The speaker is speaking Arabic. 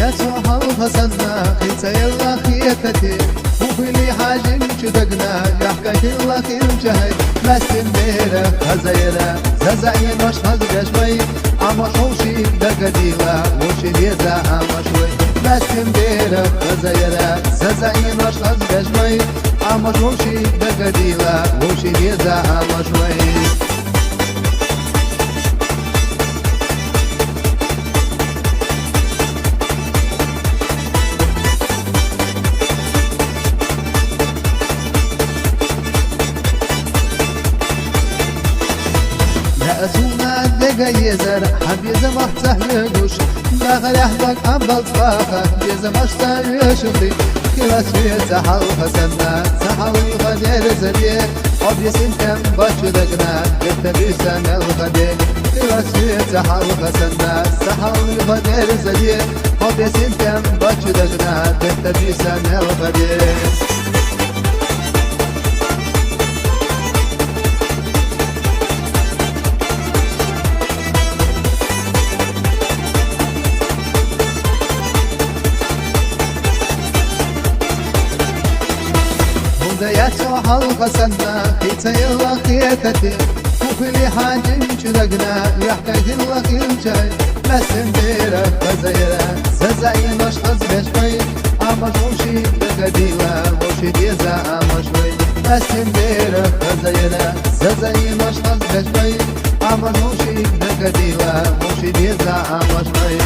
يا سوحة وحسنا انت يلا خيتتي وفي حاجة شدقنا يا حكاية الله خير جهي بس مديرة هزيرة ززعين وش هزق شوي عما حوشي دقديلة وشي ديزا عما شوي بس مديرة هزيرة ززعين وش هزق شوي عما حوشي دقديلة وشي ديزا عما شوي أسونا دقاي زرع حبيز محتهلوش داخل يحبك أبل طاقة بيز مشتايشخي كلا سوية سحل خسنا سحل الغدير زديه أبيس انتم باشو دقنا قلت بيسان الغدير كلا سوية سحل خسنا سحل الغدير زديه أبيس انتم باشو دقنا قلت بيسان الغدير يا سوحة الغسنا خيتا يلا خيتتي وفي لي حاجة شدقنا يا حكاية الله خير جاي بس مديرة فزيرة ززعين مش خزق شوي عما شوشي دقديلة وشي ديزا عما شوي بس مديرة فزيرة ززعين مش خزق شوي عما شوشي دقديلة وشي ديزا عما شوي